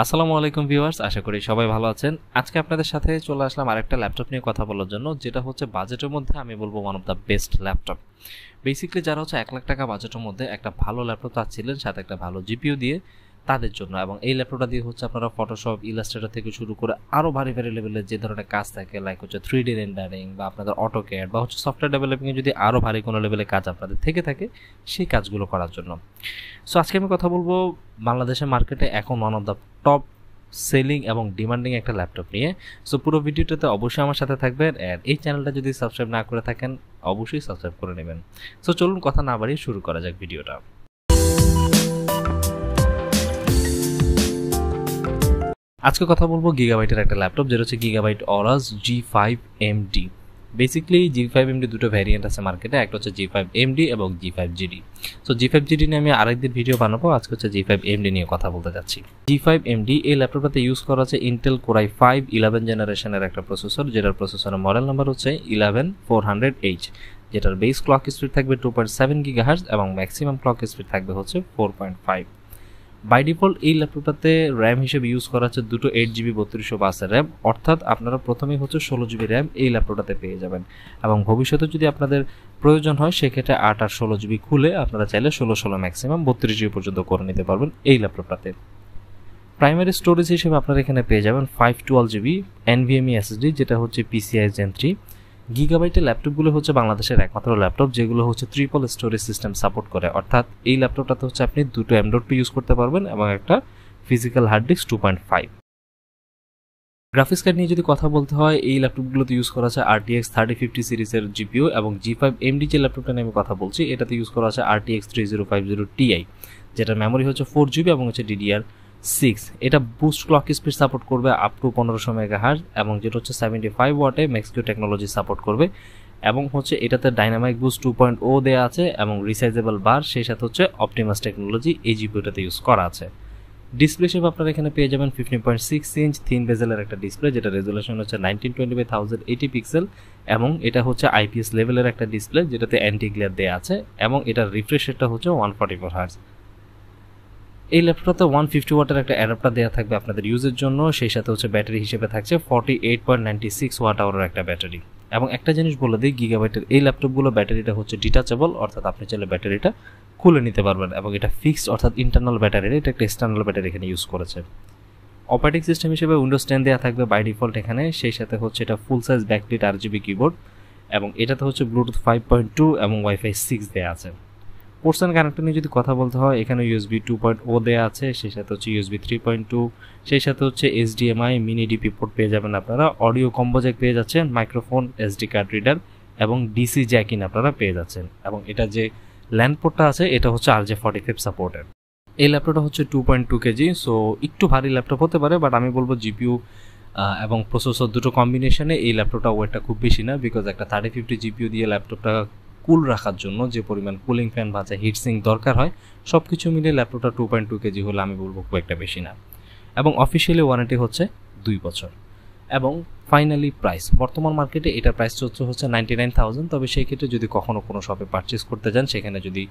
আসসালামু আলাইকুম ভিউয়ার্স, আশা করি সবাই ভালো আছেন। আজকে আপনাদের সাথে চলে আসলাম আরেকটা ল্যাপটপ নিয়ে কথা বলার জন্য, যেটা হচ্ছে বাজেটের মধ্যে আমি বলবো one of the best laptop. Basically যারা হচ্ছে 1 লাখ টাকা বাজেটের মধ্যে একটা ভালো ল্যাপটপ চাচ্ছিলেন সাথে একটা ভালো জিপিইউ দিয়ে, তাদের জন্য। এবং এই ল্যাপটপটা দিয়ে হচ্ছে আপনারা ফটোশপ, ইলাস্ট্রেটর থেকে শুরু করে আরও ভারী ভারী লেভেলের যে ধরনের কাজ থাকে, লাইক হচ্ছে 3D রেন্ডারিং বা আপনাদের অটোক্যাড বা হচ্ছে সফটওয়্যার ডেভেলপিংয়ে যদি আরও ভারী কোনো লেভেলের কাজ আপনাদের থেকে থাকে, সেই কাজগুলো করার জন্য। সো আজকে আমি কথা বলবো বাংলাদেশের মার্কেটে এখন one of the top selling এবং ডিমান্ডিং একটা ল্যাপটপ নিয়ে। সো পুরো ভিডিওটাতে অবশ্যই আমার সাথে থাকবেন, আর এই চ্যানেলটা যদি সাবস্ক্রাইব না করে থাকেন অবশ্যই সাবস্ক্রাইব করে নেবেন। সো চলুন কথা না বাড়িয়ে শুরু করা যাক ভিডিওটা। আজকে কথা বলবো গিগাবাইটের একটা ল্যাপটপ, যেটা হচ্ছে gigabyte Aorus G5MD। Basically G5MD দুটো ভ্যারিয়েন্ট আছে মার্কেটে, একটা হচ্ছে G5MD এবং G5GD। সো G5GD নিয়ে আমি আরেকদিন ভিডিও বানাবো, আজকে হচ্ছে G5MD নিয়ে কথা বলতে যাচ্ছি। G5MD এই ল্যাপটপটাতে ইউজ করা আছে ইন্টেল কোর i5 11 জেনারেশনের একটা প্রসেসর, যেটার প্রসেসরের মডেল নাম্বার হচ্ছে 11400H, যেটার বেস ক্লক স্পিড থাকবে 2.7 GHz এবং ম্যাক্সিমাম ক্লক স্পিড থাকবে হচ্ছে 4.5। বাই ডিফল্ট এই ল্যাপটপটাতে র্যাম হিসেবে ইউজ করা হচ্ছে দুটো 8GB 3200 র্যাম, অর্থাৎ আপনারা প্রথমেই হচ্ছে 16GB র্যাম এই ল্যাপটপটাতে পেয়ে যাবেন। এবং ভবিষ্যতে যদি আপনাদের প্রয়োজন হয় সেক্ষেত্রে 8 আর 16GB খুলে আপনারা চাইলে 16 ম্যাক্সিমাম 32GB পর্যন্ত করে নিতে পারবেন এই ল্যাপটপটাতে। প্রাইমারি স্টোরেজ হিসেবে আপনারা এখানে পেয়ে যাবেন 512GB NVMe SSD, যেটা হচ্ছে PCIe Gen 3। গিগাবাইটের ল্যাপটপগুলো হচ্ছে বাংলাদেশের একমাত্র ল্যাপটপ যেগুলো হচ্ছে ট্রিপল স্টোরেজ সিস্টেম সাপোর্ট করে, অর্থাৎ এই ল্যাপটপটাতে হচ্ছে আপনি দুটো M.2 ইউজ করতে পারবেন এবং একটা physical hard disk 2.5। Graphics card নিয়ে যদি কথা বলতে হয়, এই ল্যাপটপগুলোতে ইউজ করা আছে RTX 3050 সিরিজের জিপিইউ, এবং G5MD যে ল্যাপটপটা নিয়ে আমি কথা বলছি এটাতে ইউজ করা আছে RTX 3050Ti, যেটার মেমোরি হচ্ছে 4GB এবং হচ্ছে DDR6। এটা বুস্ট ক্লক স্পিড সাপোর্ট করবে আপ টু 1500 মেগাহার্জ, এবং যেটা হচ্ছে 75 ওয়াটে ম্যাক্সকিউ টেকনোলজি সাপোর্ট করবে, এবং হচ্ছে এটাতে ডাইনামিক বুস্ট 2.0 দেওয়া আছে এবং রিসাইজেবল বার, সেই সাথে হচ্ছে অপটিমাস টেকনোলজি এই জিপিইউটাতে ইউজ করা আছে। ডিসপ্লে হিসেবে আপনারা এখানে পেয়ে যাবেন 15.6 ইঞ্চ থিন বেজেলের একটা ডিসপ্লে, যেটা রেজুলেশন হচ্ছে 1920x1080 পিক্সেল, এবং এটা হচ্ছে IPS লেভেলের একটা ডিসপ্লে যেটাতে অ্যান্টি গ্লেয়ার দেওয়া আছে, এবং এটার রিফ্রেশ রেটটা হচ্ছে 144 হার্জ। এই ল্যাপটপটাতে 150 ওয়াটের একটা অ্যাডাপ্টার দেওয়া থাকবে আপনাদের ইউজের জন্য, সেই সাথে হচ্ছে ব্যাটারি হিসেবে থাকছে 48.96 ওয়াট আওয়ারের একটা ব্যাটারি। এবং একটা জিনিস বলে দিই, গিগাবাইটের এই ল্যাপটপগুলো ব্যাটারিটা হচ্ছে ডিটাচেবল, অর্থাৎ আপনি চাইলে ব্যাটারিটা খুলে নিতে পারবেন, এবং এটা ফিক্সড অর্থাৎ ইন্টারনাল ব্যাটারি, এটা একটা এক্সটার্নাল ব্যাটারি এখানে ইউজ করেছে। অপারেটিং সিস্টেম হিসেবে উইন্ডোজ 10 দেওয়া থাকবে বাই ডিফল্ট এখানে, সেই সাথে হচ্ছে এটা ফুল সাইজ ব্যাকলিট RGB কিবোর্ড, এবং এটাতে হচ্ছে ব্লুটুথ 5.2 এবং ওয়াইফাই 6 দেওয়া আছে। পোর্টস অ্যান্ড কানেক্টর নিয়ে যদি কথা বলতে হয়, এখানে USB 2.0 দেওয়া আছে, সেই সাথে হচ্ছে USB 3.2, সেই সাথে হচ্ছে HDMI মিনি ডিপি পোর্ট পেয়ে যাবেন আপনারা, অডিও কম্বো জ্যাক পেয়ে যাচ্ছেন, মাইক্রোফোন, SD কার্ড রিডার এবং DC জ্যাক ইন আপনারা পেয়ে যাচ্ছেন। এবং এটা যে ল্যান্ড পোর্টটা আছে এটা হচ্ছে RJ45 সাপোর্টেড। এই ল্যাপটপটা হচ্ছে 2.2 কেজি, সো একটু ভারী ল্যাপটপ হতে পারে, বাট আমি বলবো জিপিইউ এবং প্রসেসর দুটো কম্বিনেশনে এই ল্যাপটপটা ওয়েটটা খুব বেশি না, বিকজ একটা 3050 জিপিইউ দিয়ে ল্যাপটপটা কুল রাখার জন্য যে পরিমাণ কুলিং ফ্যান বা হিটসিং দরকার হয়, সব কিছু মিলে ল্যাপটপটা 2.2 কেজি হলে আমি বলবো খুব একটা বেশি না। এবং অফিসিয়ালি ওয়ারেন্টি হচ্ছে 2 বছর। এবং ফাইনালি প্রাইস, বর্তমান মার্কেটে এটার প্রাইস হচ্ছে 99,000, তবে সেই ক্ষেত্রে যদি কখনো কোনো শপে পারচেস করতে যান, সেখানে যদি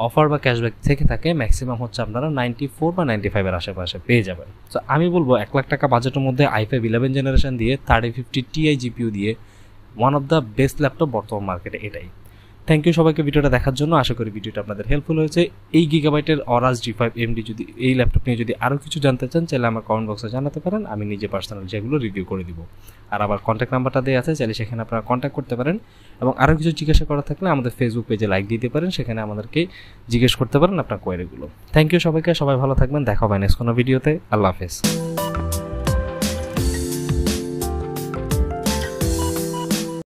অফার বা ক্যাশব্যাক থেকে থাকে, ম্যাক্সিমাম হচ্ছে আপনারা 94 বা 95 আশেপাশে পেয়ে যাবেন। তো আমি বলবো 1 লাখ টাকা বাজেটের মধ্যে i5 11 জেনারেশন দিয়ে 3050Ti জিপিইউ দিয়ে one of the best laptop বর্তমান মার্কেটে এটাই। থ্যাংক ইউ সবাইকে ভিডিওটা দেখার জন্য, আশা করি ভিডিওটা আপনাদের হেল্পফুল হয়েছে। এই গিগাবাইটের অরাস G5MD যদি এই ল্যাপটপ নিয়ে যদি আরও কিছু জানতে চান, চাইলে আমার কমেন্ট বক্সে জানাতে পারেন, আমি নিজে পার্সোনাল যেগুলো রিভিউ করে দিব। আর আবার কন্ট্যাক্ট নাম্বারটা দেওয়া আছে, চাইলে সেখানে আপনারা কন্ট্যাক্ট করতে পারেন, এবং আরও কিছু জিজ্ঞাসা করা থাকলে আমাদের ফেসবুক পেজে লাইক দিতে পারেন, সেখানে আমাদেরকে জিজ্ঞেস করতে পারেন আপনার কোয়েরিগুলো। থ্যাংক ইউ সবাইকে, সবাই ভালো থাকবেন, দেখা হবে নেক্সট কোনো ভিডিওতে। আল্লাহ হাফেজ।